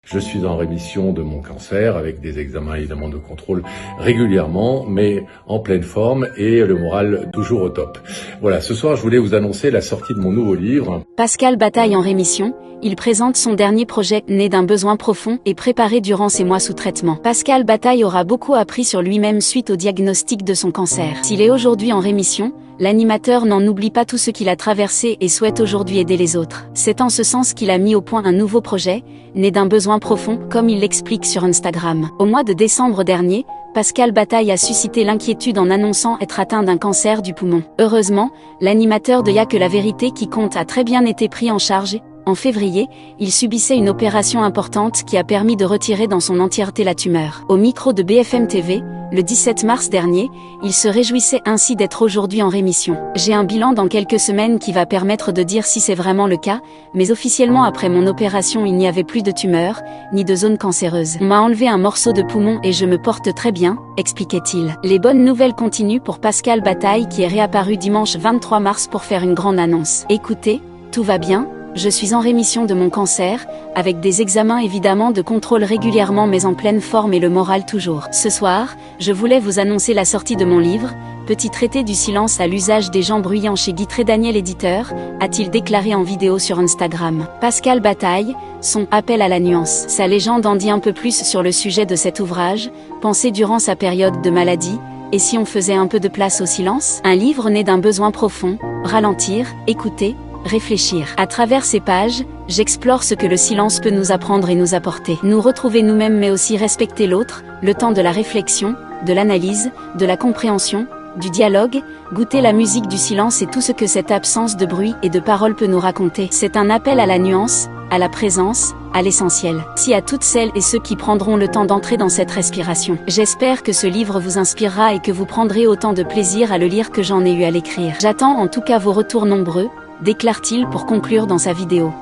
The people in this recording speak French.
Je suis en rémission de mon cancer avec des examens évidemment de contrôle régulièrement, mais en pleine forme et le moral toujours au top. Voilà, ce soir je voulais vous annoncer la sortie de mon nouveau livre. Pascal Bataille en rémission, il présente son dernier projet né d'un besoin profond et préparé durant ses mois sous traitement. Pascal Bataille aura beaucoup appris sur lui-même suite au diagnostic de son cancer. S'il est aujourd'hui en rémission, l'animateur n'en oublie pas tout ce qu'il a traversé et souhaite aujourd'hui aider les autres. C'est en ce sens qu'il a mis au point un nouveau projet, né d'un besoin profond, comme il l'explique sur Instagram. Au mois de décembre dernier, Pascal Bataille a suscité l'inquiétude en annonçant être atteint d'un cancer du poumon. Heureusement, l'animateur de Y'a que la vérité qui compte a très bien été pris en charge. En février, il subissait une opération importante qui a permis de retirer dans son entièreté la tumeur. Au micro de BFM TV, le 17 mars dernier, il se réjouissait ainsi d'être aujourd'hui en rémission. J'ai un bilan dans quelques semaines qui va permettre de dire si c'est vraiment le cas, mais officiellement après mon opération il n'y avait plus de tumeur, ni de zone cancéreuse. On m'a enlevé un morceau de poumon et je me porte très bien, expliquait-il. Les bonnes nouvelles continuent pour Pascal Bataille qui est réapparu dimanche 23 mars pour faire une grande annonce. Écoutez, tout va bien. Je suis en rémission de mon cancer, avec des examens évidemment de contrôle régulièrement mais en pleine forme et le moral toujours. Ce soir, je voulais vous annoncer la sortie de mon livre, Petit traité du silence à l'usage des gens bruyants chez Guy Trédaniel éditeur, a-t-il déclaré en vidéo sur Instagram. Pascal Bataille, son appel à la nuance. Sa légende en dit un peu plus sur le sujet de cet ouvrage, pensé durant sa période de maladie. Et si on faisait un peu de place au silence? Un livre né d'un besoin profond, ralentir, écouter, réfléchir. À travers ces pages, j'explore ce que le silence peut nous apprendre et nous apporter. Nous retrouver nous-mêmes mais aussi respecter l'autre, le temps de la réflexion, de l'analyse, de la compréhension, du dialogue, goûter la musique du silence et tout ce que cette absence de bruit et de parole peut nous raconter. C'est un appel à la nuance, à la présence, à l'essentiel. Si à toutes celles et ceux qui prendront le temps d'entrer dans cette respiration. J'espère que ce livre vous inspirera et que vous prendrez autant de plaisir à le lire que j'en ai eu à l'écrire. J'attends en tout cas vos retours nombreux, déclare-t-il pour conclure dans sa vidéo.